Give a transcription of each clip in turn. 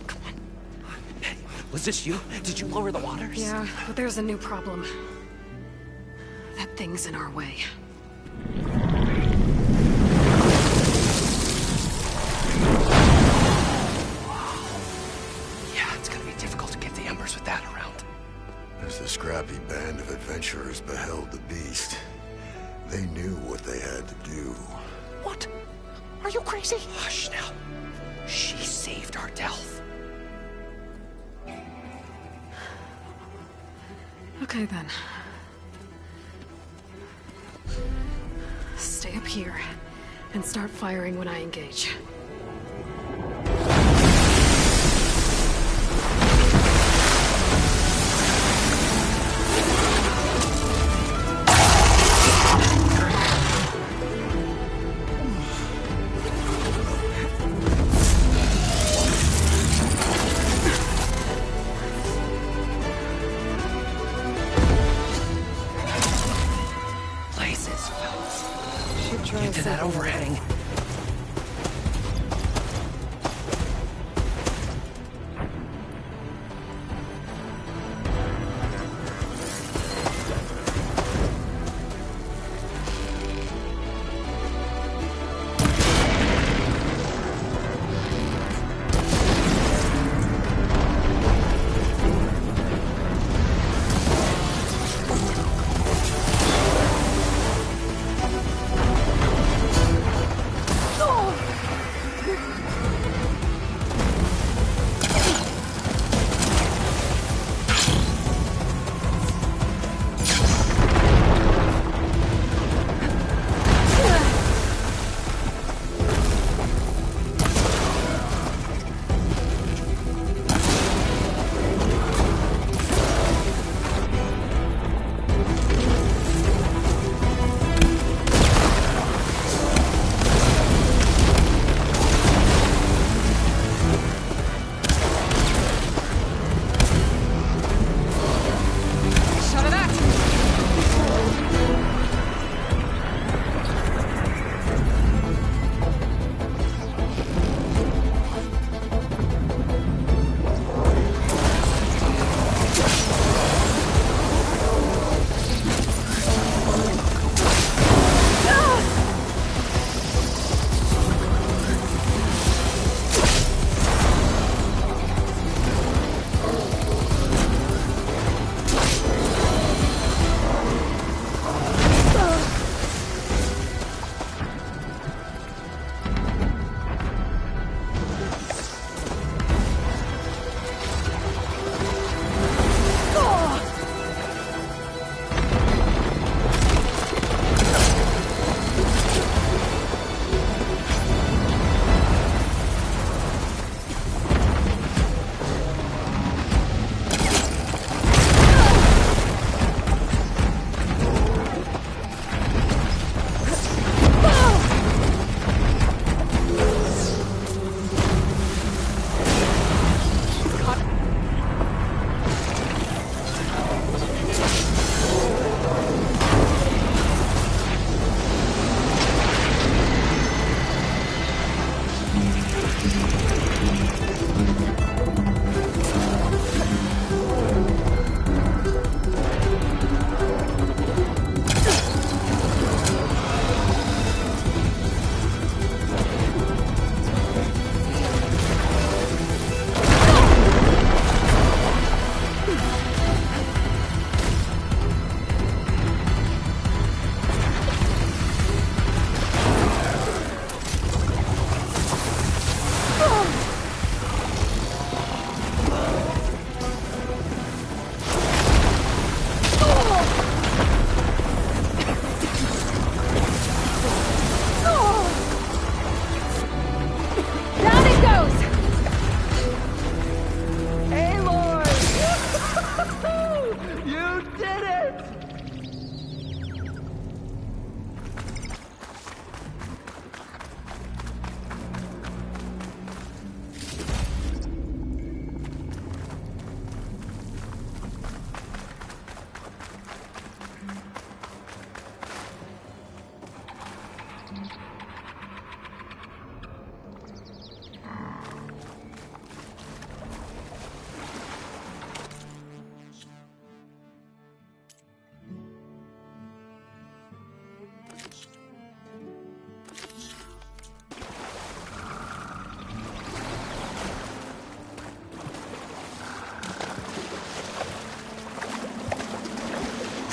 come on. Hey, was this you? Did you lower the waters? Yeah, but there's a new problem. That thing's in our way. Yeah, it's gonna be difficult to get the embers with that around. As the scrappy band of adventurers beheld the beast, they knew what they had to do. What? Are you crazy? Hush now. She saved our Delph. Okay then. Stay up here and start firing when I engage. Get to that overhang.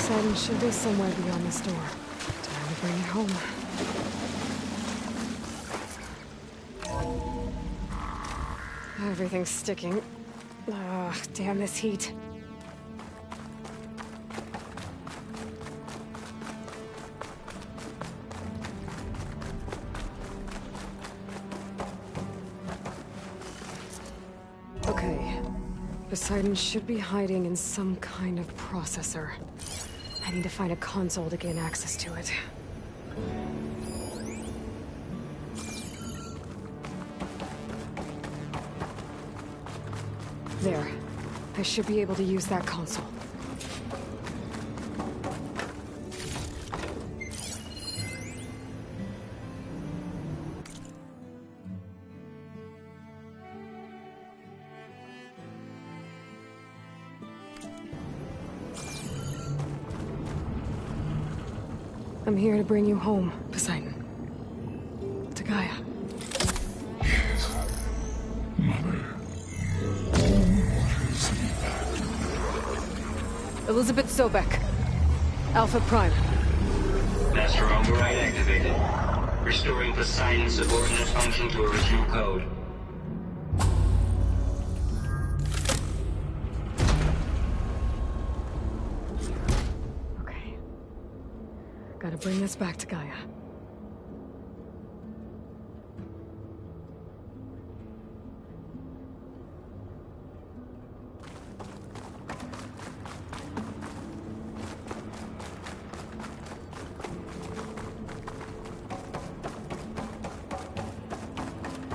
Poseidon should be somewhere beyond this door. Time to bring it home. Everything's sticking. Ugh, damn this heat. Okay. Poseidon should be hiding in some kind of processor. I need to find a console to gain access to it. There. I should be able to use that console. I'm here to bring you home, Poseidon. To Gaia. Mother. Elizabeth Sobek. Alpha Prime. Master override activated. Restoring Poseidon's subordinate function to original code. Okay. Gotta bring this back to Gaia.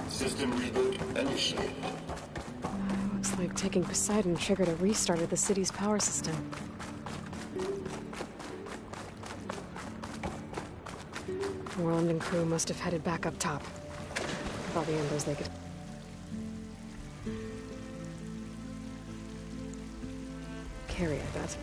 System reboot initiated. Looks like taking Poseidon triggered a restart of the city's power system. Worland and crew must have headed back up top. With all the embers they could... carry, I bet.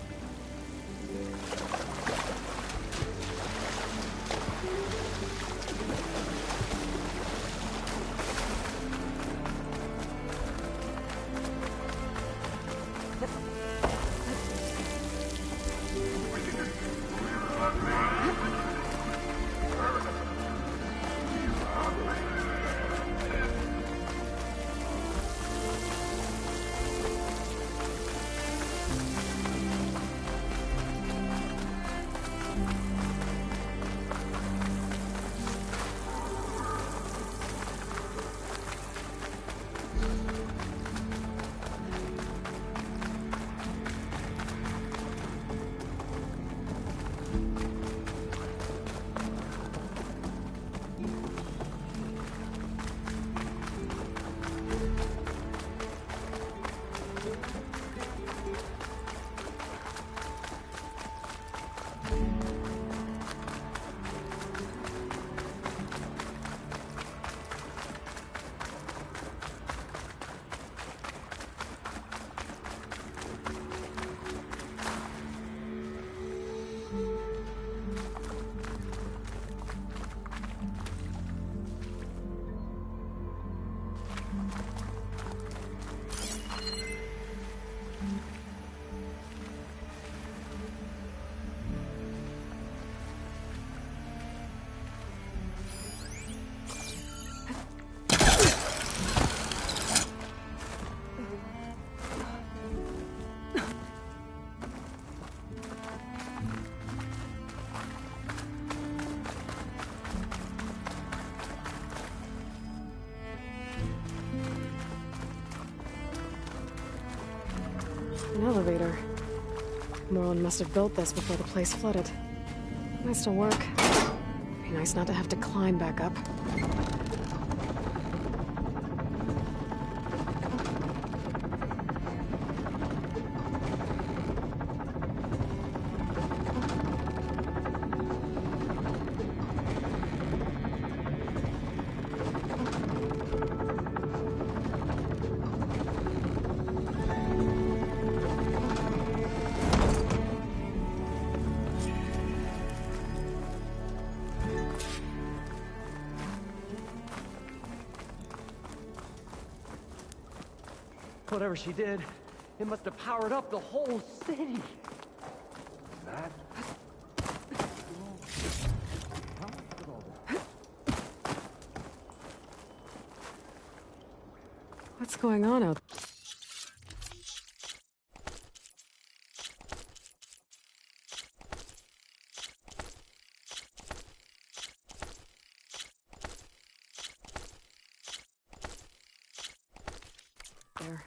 An elevator. Worland must have built this before the place flooded. Might still work. Be nice not to have to climb back up. Whatever she did, it must have powered up the whole city. What's going on out there?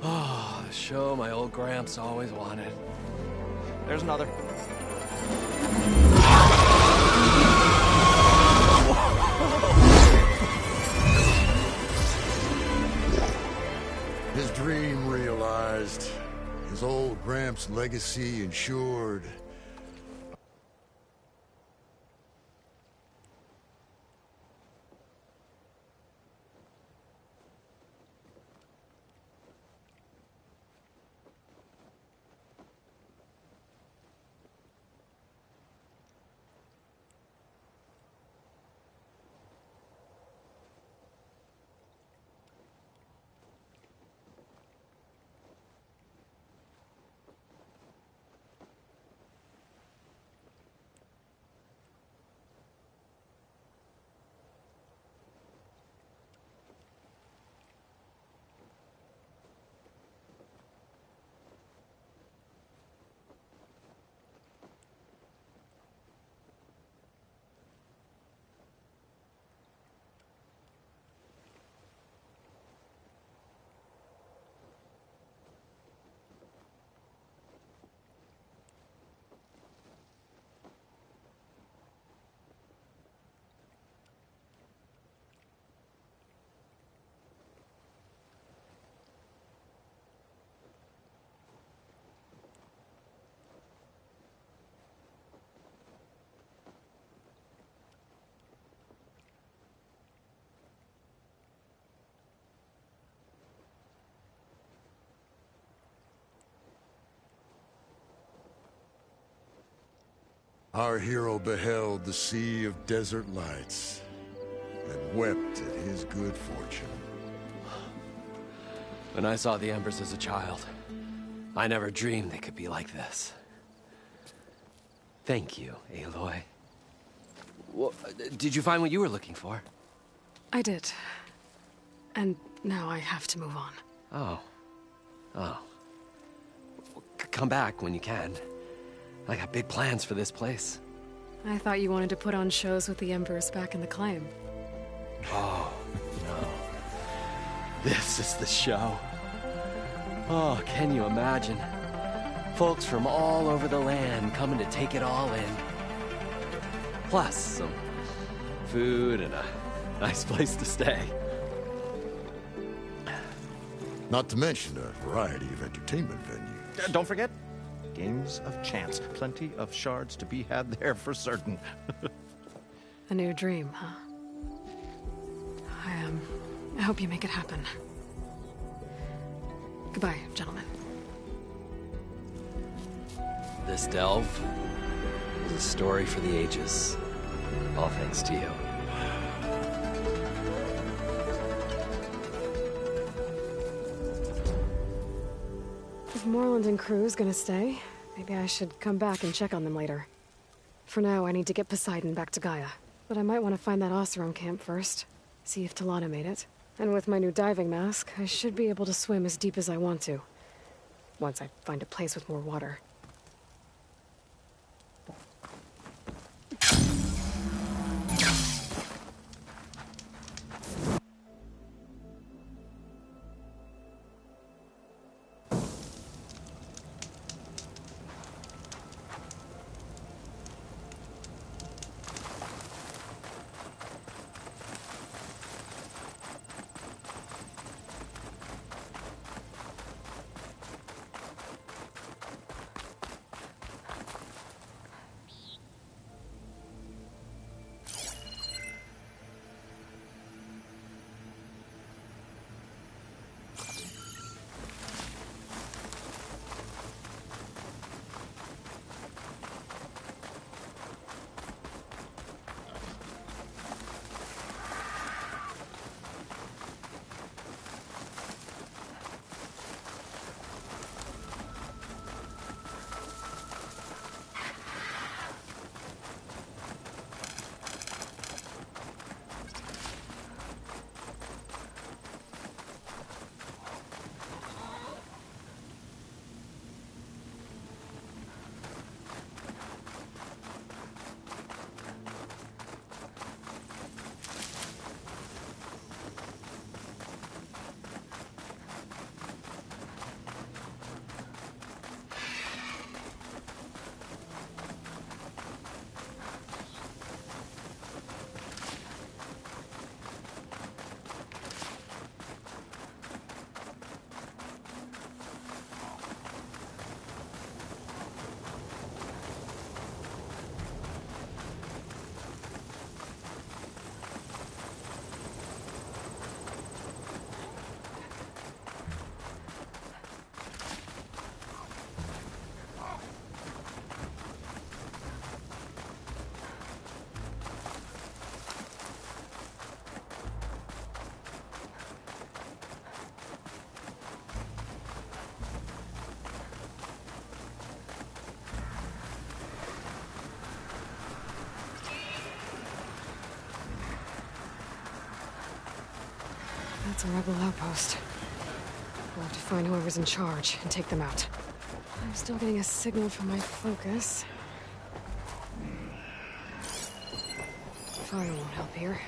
Oh, the show my old Gramps always wanted. There's another. His dream realized. His old Gramps' legacy ensured. Our hero beheld the sea of desert lights and wept at his good fortune. When I saw the Embers as a child, I never dreamed they could be like this. Thank you, Aloy. Well, did you find what you were looking for? I did. And now I have to move on. Oh. Oh. Well, come back when you can. I got big plans for this place. I thought you wanted to put on shows with the Embers back in the claim. Oh, no. This is the show. Oh, can you imagine? Folks from all over the land coming to take it all in. Plus, some food and a nice place to stay. Not to mention a variety of entertainment venues. Don't forget, games of chance. Plenty of shards to be had there for certain. A new dream, huh? I hope you make it happen. Goodbye, gentlemen. This delve is a story for the ages. All thanks to you. If Moreland and crew's gonna stay, maybe I should come back and check on them later. For now, I need to get Poseidon back to Gaia. But I might want to find that Oseram camp first. See if Talana made it. And with my new diving mask, I should be able to swim as deep as I want to. Once I find a place with more water. That's a rebel outpost. We'll have to find whoever's in charge and take them out. I'm still getting a signal from my focus. Fire won't help here.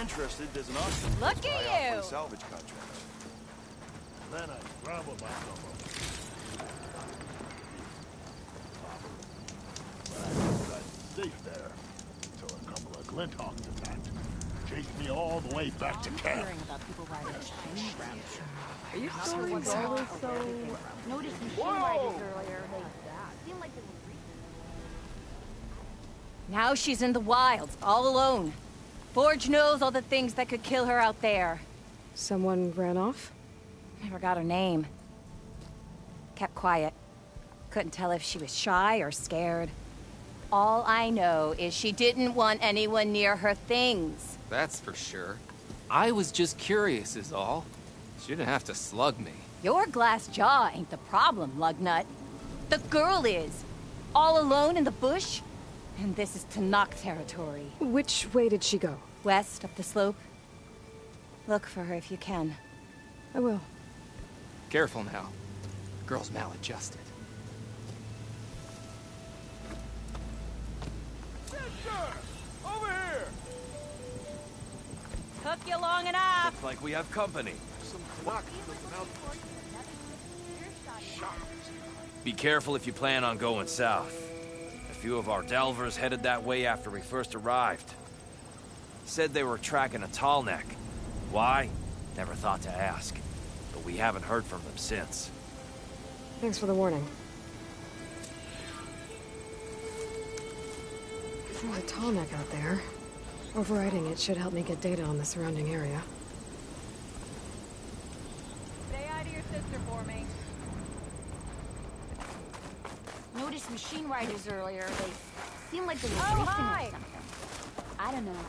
interested, there's an auction. Look at you! Salvage contracts. Then I grab a safe there. Until a couple of Glinthawks attacked. Chased me all the way back to camp. Are you sure Noticed machine riders earlier. They seem like they were. Now she's in the wilds, all alone. Forge knows all the things that could kill her out there. Someone ran off? Never got her name. Kept quiet. Couldn't tell if she was shy or scared. All I know is she didn't want anyone near her things. That's for sure. I was just curious is all. She didn't have to slug me. Your glass jaw ain't the problem, lugnut. The girl is. All alone in the bush. And this is Tentar territory. Which way did she go? West up the slope. Look for her if you can. I will. Careful now. Girl's maladjusted. Over here! Took you long enough. Looks like we have company. Be careful if you plan on going south. A few of our delvers headed that way after we first arrived. Said they were tracking a tall neck. Why? Never thought to ask. But we haven't heard from them since. Thanks for the warning. There's a tall neck out there. Overriding it should help me get data on the surrounding area. Say hi to your sister for me. Noticed machine riders earlier. They seemed like they were Oh, racing hi. or something. I don't know.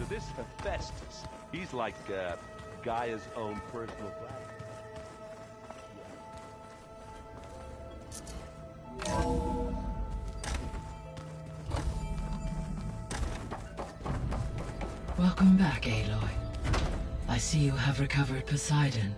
to this Hephaestus. He's like, Gaia's own personal flag. Welcome back, Aloy. I see you have recovered Poseidon.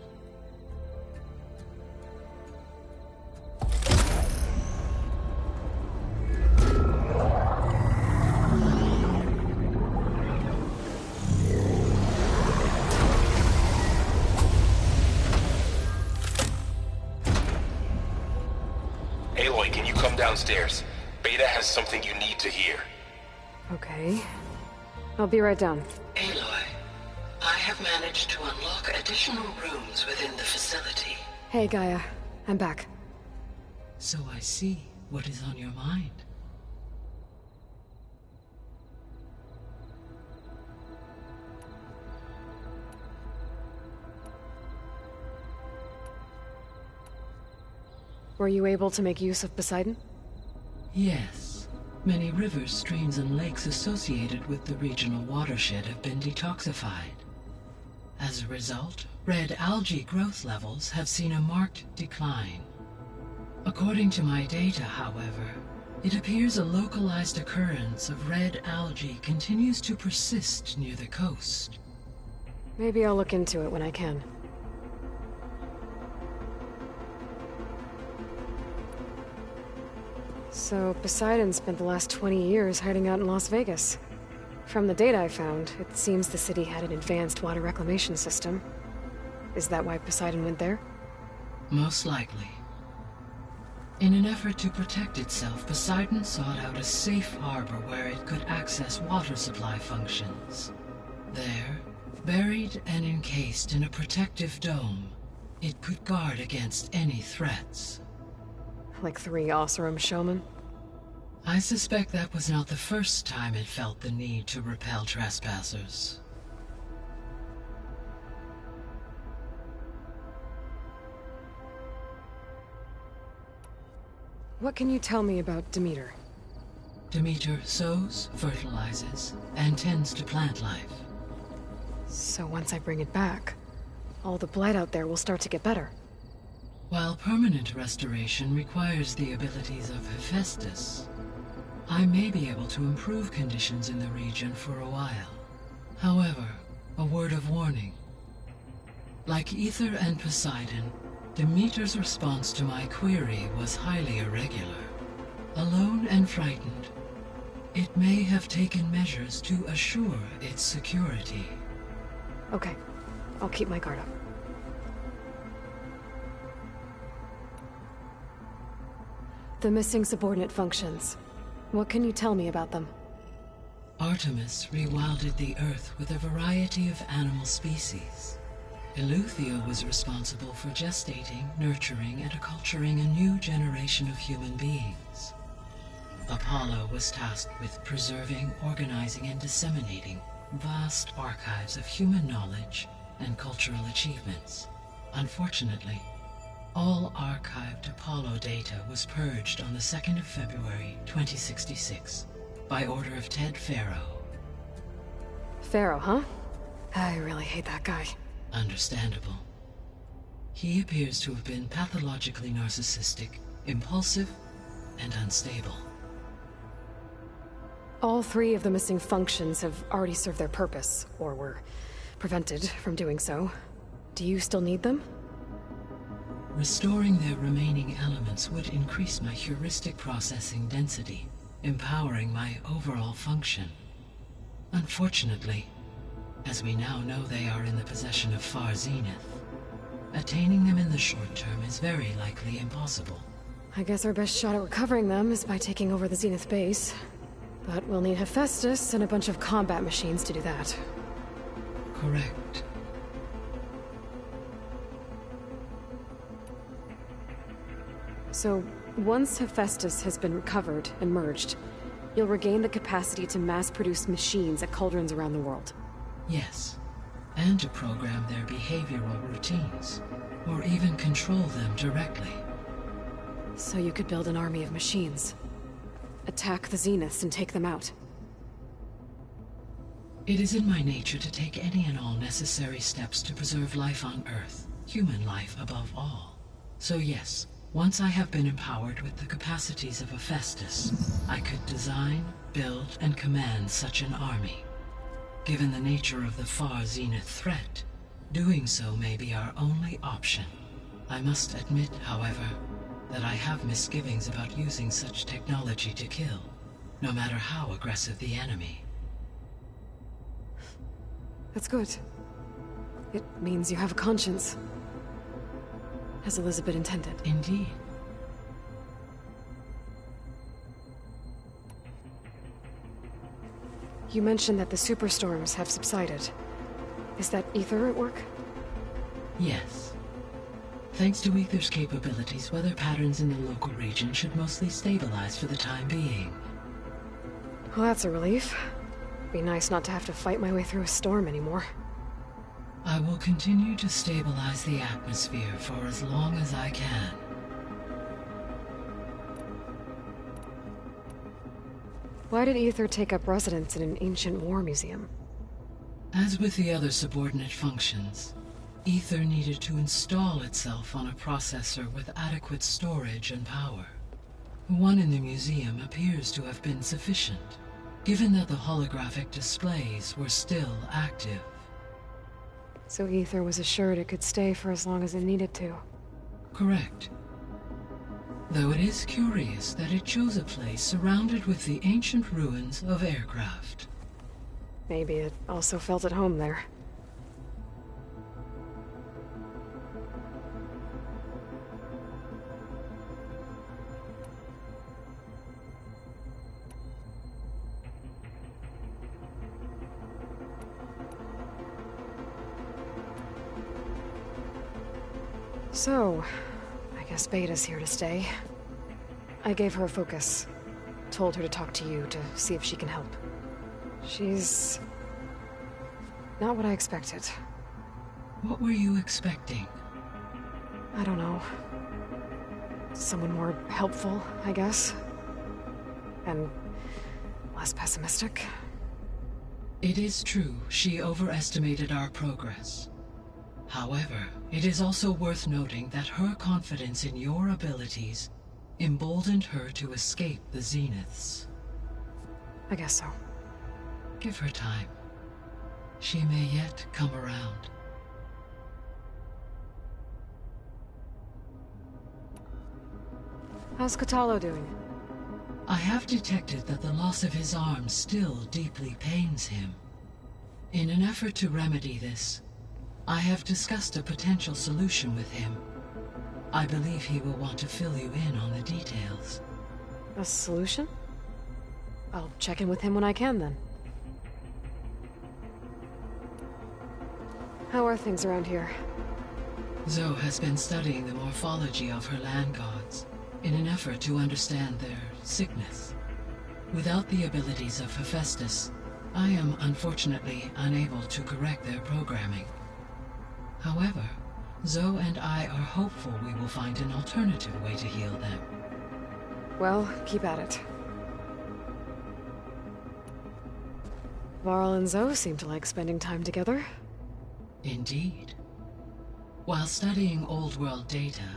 Aloy, can you come downstairs? Beta has something you need to hear. Okay. I'll be right down. Aloy, I have managed to unlock additional rooms within the facility. Hey, Gaia. I'm back. So I see what is on your mind. Were you able to make use of Poseidon? Yes. Many rivers, streams, and lakes associated with the regional watershed have been detoxified. As a result, red algae growth levels have seen a marked decline. According to my data, however, it appears a localized occurrence of red algae continues to persist near the coast. Maybe I'll look into it when I can. So, Poseidon spent the last 20 years hiding out in Las Vegas. From the data I found, it seems the city had an advanced water reclamation system. Is that why Poseidon went there? Most likely. In an effort to protect itself, Poseidon sought out a safe harbor where it could access water supply functions. There, buried and encased in a protective dome, it could guard against any threats. Like 3 Oseram showmen? I suspect that was not the first time it felt the need to repel trespassers. What can you tell me about Demeter? Demeter sows, fertilizes, and tends to plant life. So once I bring it back, all the blight out there will start to get better. While permanent restoration requires the abilities of Hephaestus, I may be able to improve conditions in the region for a while. However, a word of warning. Like Ether and Poseidon, Demeter's response to my query was highly irregular. Alone and frightened, it may have taken measures to assure its security. Okay, I'll keep my guard up. The missing subordinate functions. What can you tell me about them? Artemis rewilded the Earth with a variety of animal species. Eleuthia was responsible for gestating, nurturing, and acculturating a new generation of human beings. Apollo was tasked with preserving, organizing, and disseminating vast archives of human knowledge and cultural achievements. Unfortunately, all archived Apollo data was purged on the 2nd of February, 2066, by order of Ted Farrow. Farrow, huh? I really hate that guy. Understandable. He appears to have been pathologically narcissistic, impulsive, and unstable. All 3 of the missing functions have already served their purpose, or were prevented from doing so. Do you still need them? Restoring their remaining elements would increase my heuristic processing density, empowering my overall function. Unfortunately, as we now know they are in the possession of Far Zenith, attaining them in the short term is very likely impossible. I guess our best shot at recovering them is by taking over the Zenith base. But we'll need Hephaestus and a bunch of combat machines to do that. Correct. So, once Hephaestus has been recovered and merged, you'll regain the capacity to mass-produce machines at cauldrons around the world. Yes, and to program their behavioral routines, or even control them directly. So you could build an army of machines. Attack the Zeniths and take them out. It is in my nature to take any and all necessary steps to preserve life on Earth, human life above all. So yes, once I have been empowered with the capacities of Hephaestus, I could design, build, and command such an army. Given the nature of the far Zenith threat, doing so may be our only option. I must admit, however, that I have misgivings about using such technology to kill, no matter how aggressive the enemy. That's good. It means you have a conscience. As Elizabeth intended. Indeed. You mentioned that the superstorms have subsided. Is that Ether at work? Yes. Thanks to Ether's capabilities, weather patterns in the local region should mostly stabilize for the time being. Well, that's a relief. Be nice not to have to fight my way through a storm anymore. I will continue to stabilize the atmosphere for as long as I can. Why did Ether take up residence in an ancient war museum? As with the other subordinate functions, Ether needed to install itself on a processor with adequate storage and power. The one in the museum appears to have been sufficient, given that the holographic displays were still active. So Ether was assured it could stay for as long as it needed to. Correct. Though it is curious that it chose a place surrounded with the ancient ruins of aircraft. Maybe it also felt at home there. So, I guess Beta's here to stay. I gave her a focus. Told her to talk to you to see if she can help. She's not what I expected. What were you expecting? I don't know. Someone more helpful, I guess. And less pessimistic. It is true, she overestimated our progress. However, it is also worth noting that her confidence in your abilities emboldened her to escape the Zeniths. I guess so. Give her time. She may yet come around. How's Catalo doing? I have detected that the loss of his arm still deeply pains him. In an effort to remedy this, I have discussed a potential solution with him. I believe he will want to fill you in on the details. A solution? I'll check in with him when I can, then. How are things around here? Zoe has been studying the morphology of her land gods in an effort to understand their sickness. Without the abilities of Hephaestus, I am unfortunately unable to correct their programming. However, Zoe and I are hopeful we will find an alternative way to heal them. Well, keep at it. Varl and Zoe seem to like spending time together. Indeed. While studying Old World data,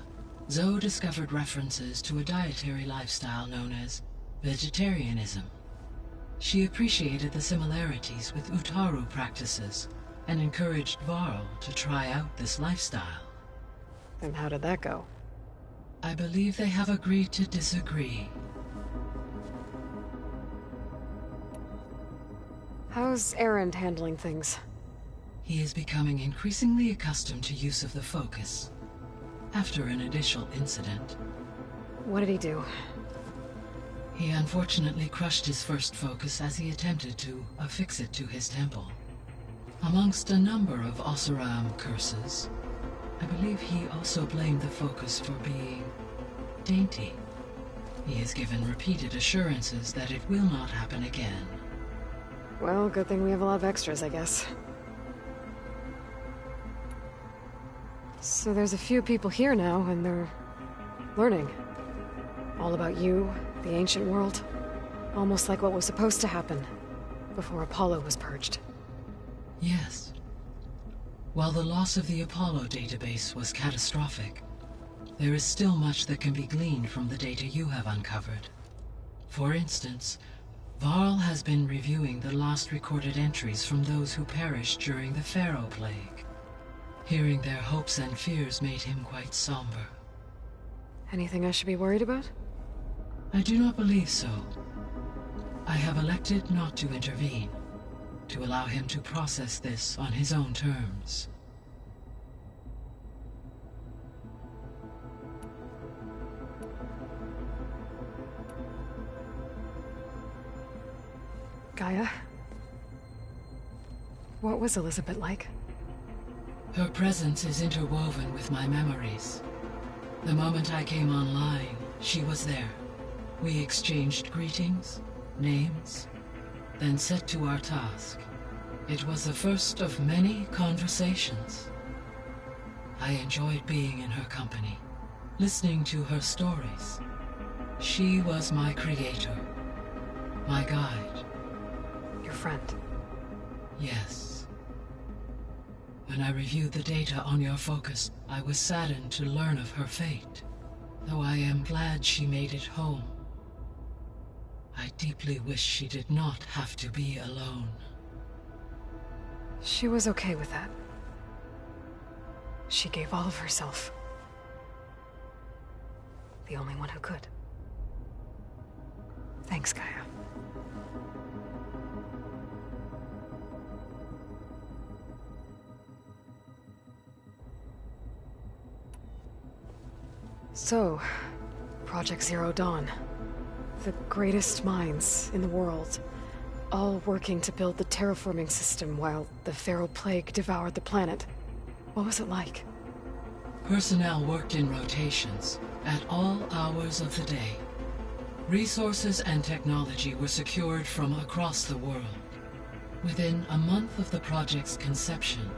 Zoe discovered references to a dietary lifestyle known as vegetarianism. She appreciated the similarities with Utaru practices and encouraged Varl to try out this lifestyle. And how did that go? I believe they have agreed to disagree. How's Erend handling things? He is becoming increasingly accustomed to use of the focus, after an initial incident. What did he do? He unfortunately crushed his first focus as he attempted to affix it to his temple. Amongst a number of Oseram curses, I believe he also blamed the focus for being dainty. He has given repeated assurances that it will not happen again. Well, good thing we have a lot of extras, I guess. So there's a few people here now, and they're learning. All about you, the ancient world. Almost like what was supposed to happen before Apollo was purged. Yes. While the loss of the Apollo database was catastrophic, there is still much that can be gleaned from the data you have uncovered. For instance, Varl has been reviewing the last recorded entries from those who perished during the Pharaoh Plague. Hearing their hopes and fears made him quite somber. Anything I should be worried about? I do not believe so. I have elected not to intervene, to allow him to process this on his own terms. Gaia? What was Elizabeth like? Her presence is interwoven with my memories. The moment I came online, she was there. We exchanged greetings, names, then set to our task. It was the first of many conversations. I enjoyed being in her company, listening to her stories. She was my creator, my guide. Your friend? Yes. When I reviewed the data on your focus, I was saddened to learn of her fate, though I am glad she made it home. I deeply wish she did not have to be alone. She was okay with that. She gave all of herself. The only one who could. Thanks, Gaia. So, Project Zero Dawn. The greatest minds in the world, all working to build the terraforming system while the Pharaoh Plague devoured the planet. What was it like? Personnel worked in rotations, at all hours of the day. Resources and technology were secured from across the world. Within a month of the project's conception,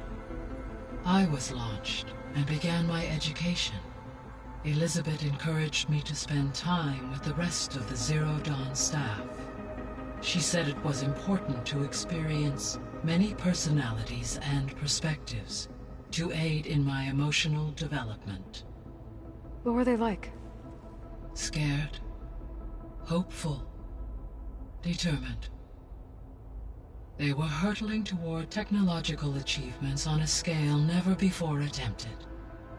I was launched and began my education. Elizabeth encouraged me to spend time with the rest of the Zero Dawn staff. She said it was important to experience many personalities and perspectives to aid in my emotional development. What were they like? Scared, hopeful, determined. They were hurtling toward technological achievements on a scale never before attempted.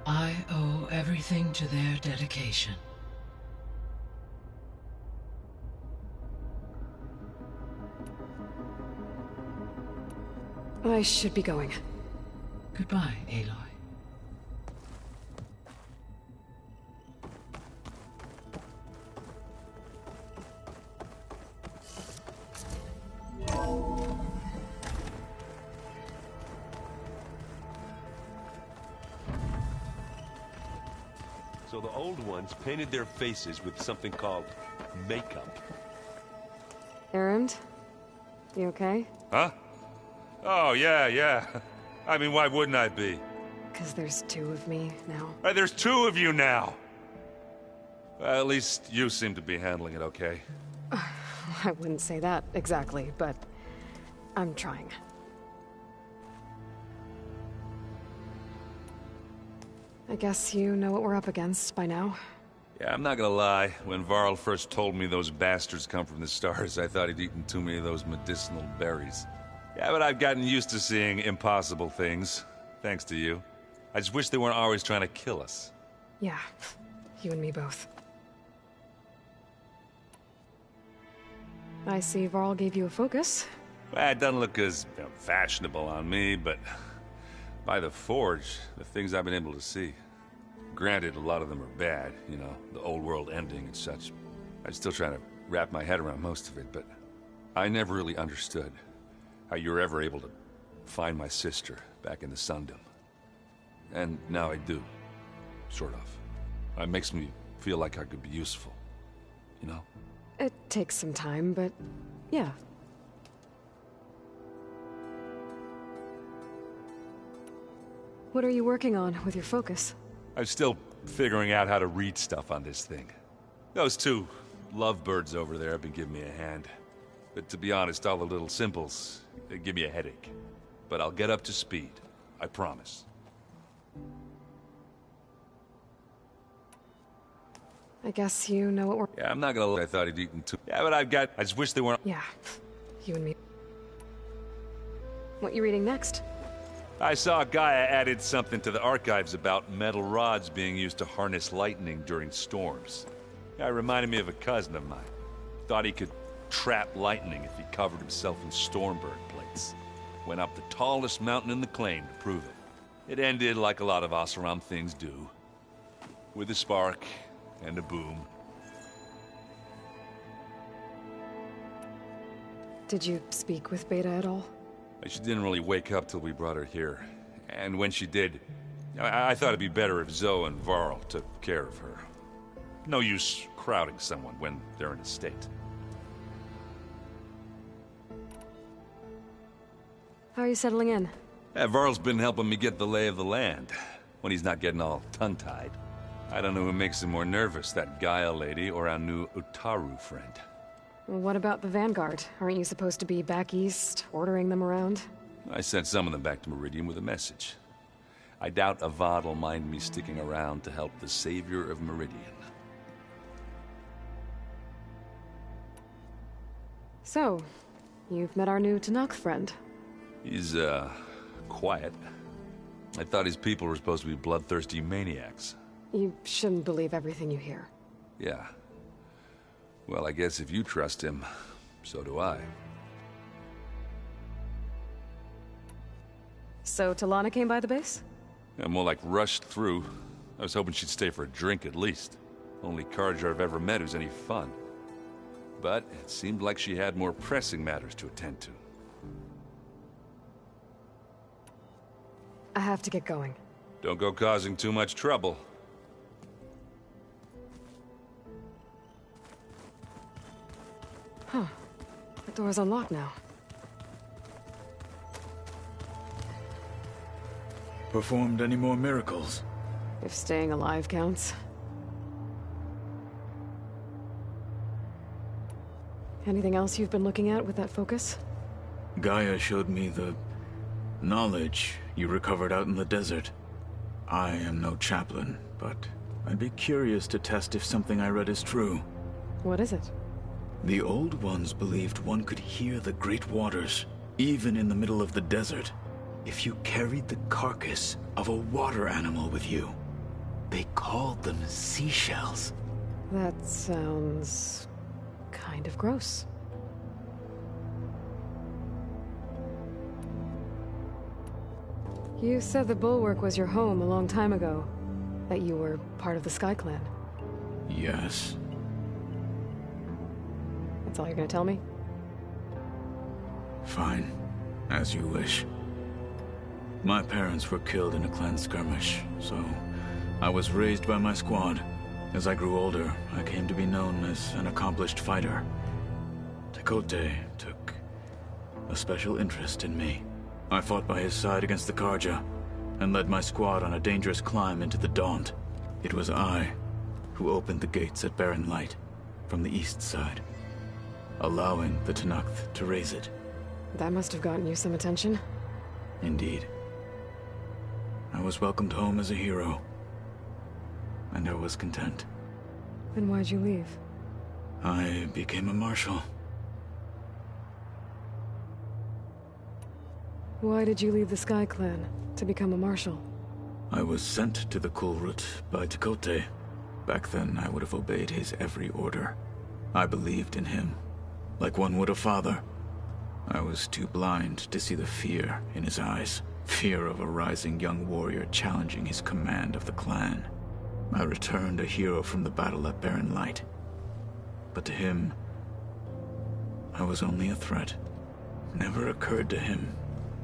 I owe everything to their dedication. I should be going. Goodbye, Aloy. So the old ones painted their faces with something called makeup. Errand? You okay? Huh? Oh, yeah. I mean, why wouldn't I be? 'Cause there's two of me now. There's two of you now! Well, at least you seem to be handling it okay. I wouldn't say that exactly, but I'm trying. I guess you know what we're up against by now. Yeah, I'm not gonna lie. When Varl first told me those bastards come from the stars, I thought he'd eaten too many of those medicinal berries. Yeah, but I've gotten used to seeing impossible things, thanks to you. I just wish they weren't always trying to kill us. Yeah, you and me both. I see Varl gave you a focus. Well, it doesn't look as fashionable on me, but by the Forge, the things I've been able to see. Granted, a lot of them are bad, you know, the old world ending and such. I'm still trying to wrap my head around most of it, but I never really understood how you were ever able to find my sister back in the Sundom. And now I do, sort of. It makes me feel like I could be useful, you know? It takes some time, but yeah. What are you working on with your focus? I'm still figuring out how to read stuff on this thing. Those two lovebirds over there have been giving me a hand. But to be honest, all the little symbols, they give me a headache. but I'll get up to speed. I promise. I guess you know what we're... Yeah, I'm not gonna lie, I thought he'd eaten too. Yeah, but I just wish they weren't... Yeah, you and me. What you reading next? I saw Gaia added something to the archives about metal rods being used to harness lightning during storms. Yeah, it reminded me of a cousin of mine. Thought he could trap lightning if he covered himself in Stormbird plates. Went up the tallest mountain in the claim to prove it. It ended like a lot of Oseram things do. With a spark and a boom. Did you speak with Beta at all? She didn't really wake up till we brought her here. And when she did, I thought it'd be better if Zoe and Varl took care of her. No use crowding someone when they're in a state. How are you settling in? Yeah, Varl's been helping me get the lay of the land, when he's not getting all tongue-tied. I don't know who makes him more nervous, that Gaia lady or our new Utaru friend. What about the Vanguard? Aren't you supposed to be back east, ordering them around? I sent some of them back to Meridian with a message. I doubt Avad'll mind me sticking around to help the savior of Meridian. So, you've met our new Tentar friend. He's, quiet. I thought his people were supposed to be bloodthirsty maniacs. You shouldn't believe everything you hear. Yeah. Well, I guess if you trust him, so do I. So Talana came by the base? Yeah, more like rushed through. I was hoping she'd stay for a drink at least. Only Carja I've ever met who's any fun. But it seemed like she had more pressing matters to attend to. I have to get going. Don't go causing too much trouble. Huh. The door's unlocked now. Performed any more miracles? If staying alive counts. Anything else you've been looking at with that focus? Gaia showed me the knowledge you recovered out in the desert. I am no chaplain, but I'd be curious to test if something I read is true. What is it? The Old Ones believed one could hear the great waters, even in the middle of the desert, if you carried the carcass of a water animal with you. They called them seashells. That sounds... kind of gross. You said the Bulwark was your home a long time ago. That you were part of the Sky Clan. Yes. That's all you're gonna tell me? Fine. As you wish. My parents were killed in a clan skirmish, so I was raised by my squad. As I grew older, I came to be known as an accomplished fighter. Tekote took a special interest in me. I fought by his side against the Carja, and led my squad on a dangerous climb into the Daunt. It was I who opened the gates at Barren Light, from the east side, allowing the Tentar to raise it. That must have gotten you some attention. Indeed. I was welcomed home as a hero, and I was content. Then why'd you leave? I became a marshal. Why did you leave the Sky Clan to become a marshal? I was sent to the Kulrut by Tekote. Back then, I would have obeyed his every order. I believed in him, like one would a father. I was too blind to see the fear in his eyes. Fear of a rising young warrior challenging his command of the clan. I returned a hero from the battle at Barren Light. But to him, I was only a threat. Never occurred to him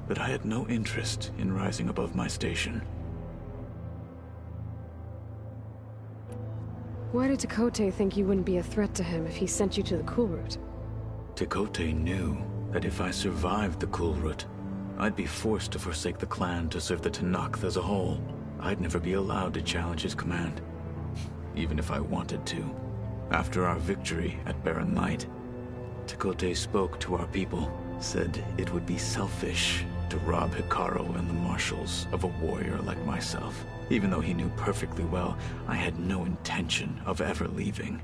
that I had no interest in rising above my station. Why did Tekote think you wouldn't be a threat to him if he sent you to the Kulrut? Tekote knew that if I survived the Kulrut, I'd be forced to forsake the clan to serve the Tentar as a whole. I'd never be allowed to challenge his command, even if I wanted to. After our victory at Barren Light, Tekote spoke to our people, said it would be selfish to rob Hikaru and the Marshals of a warrior like myself, even though he knew perfectly well I had no intention of ever leaving.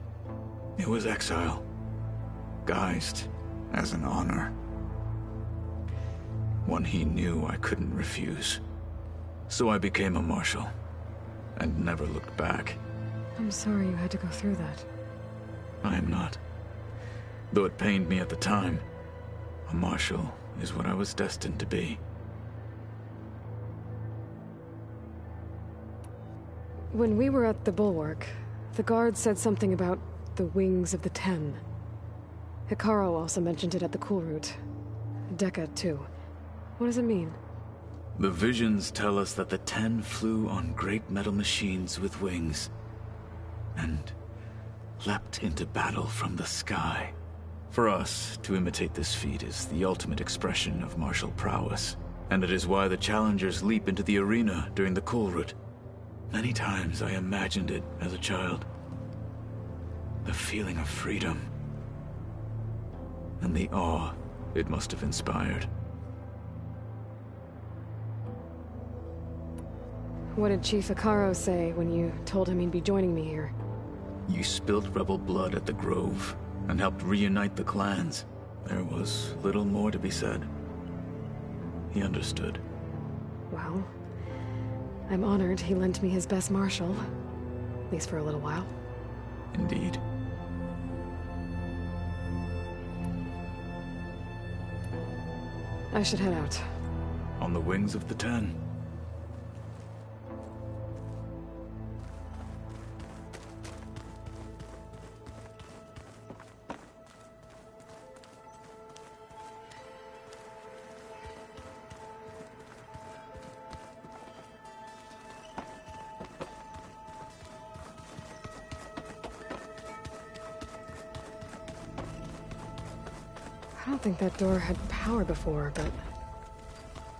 It was exile, guised as an honor. One he knew I couldn't refuse. So I became a Marshal, and never looked back. I'm sorry you had to go through that. I am not. Though it pained me at the time, a Marshal is what I was destined to be. When we were at the Bulwark, the guard said something about the Wings of the Ten. Hikaru also mentioned it at the Cool Route. Decca, too. What does it mean? The visions tell us that the Ten flew on great metal machines with wings, and leapt into battle from the sky. For us, to imitate this feat is the ultimate expression of martial prowess, and it is why the challengers leap into the arena during the Cool Route. Many times I imagined it as a child. The feeling of freedom, and the awe it must have inspired. What did Chief Hikaru say when you told him he'd be joining me here? You spilled rebel blood at the Grove, and helped reunite the clans. There was little more to be said. He understood. Well, I'm honored he lent me his best marshal. At least for a little while. Indeed. I should head out. On the wings of the Ten. I don't think that door had power before, but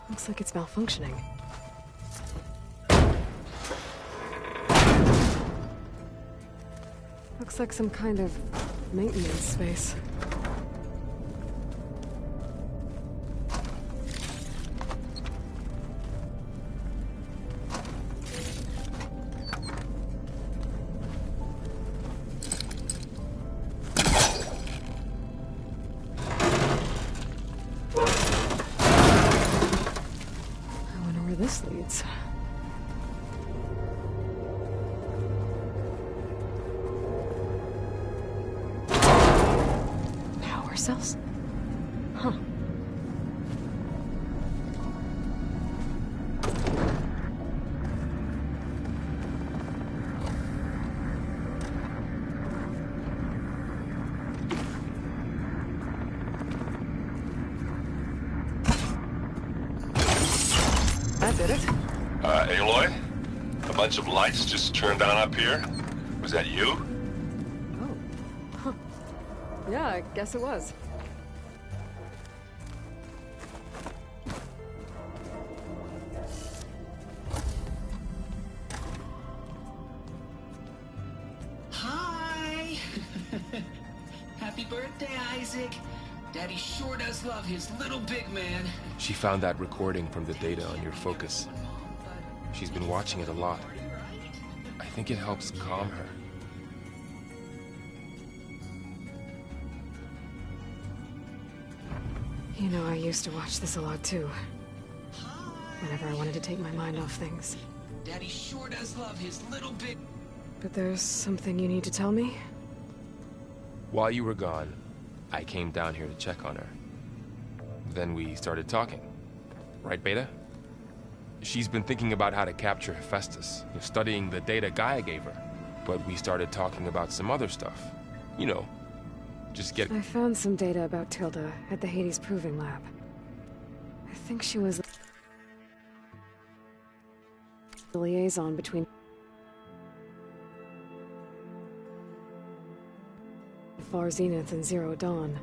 looks like it's malfunctioning. Looks like some kind of maintenance space. This leads. Power cells? Huh. That did it. Aloy? A bunch of lights just turned on up here? Was that you? Oh. Huh. Yeah, I guess it was. Hi! Happy birthday, Isaac. Daddy sure does love his little big man. She found that recording from the data on your focus. She's been watching it a lot. I think it helps calm her. You know, I used to watch this a lot too. Whenever I wanted to take my mind off things. Daddy sure does love his little big... But there's something you need to tell me? While you were gone, I came down here to check on her. Then we started talking. Right, Beta? She's been thinking about how to capture Hephaestus, studying the data Gaia gave her. But we started talking about some other stuff. You know, just get... I found some data about Tilda at the Hades Proving Lab. I think she was the liaison between Far Zenith and Zero Dawn.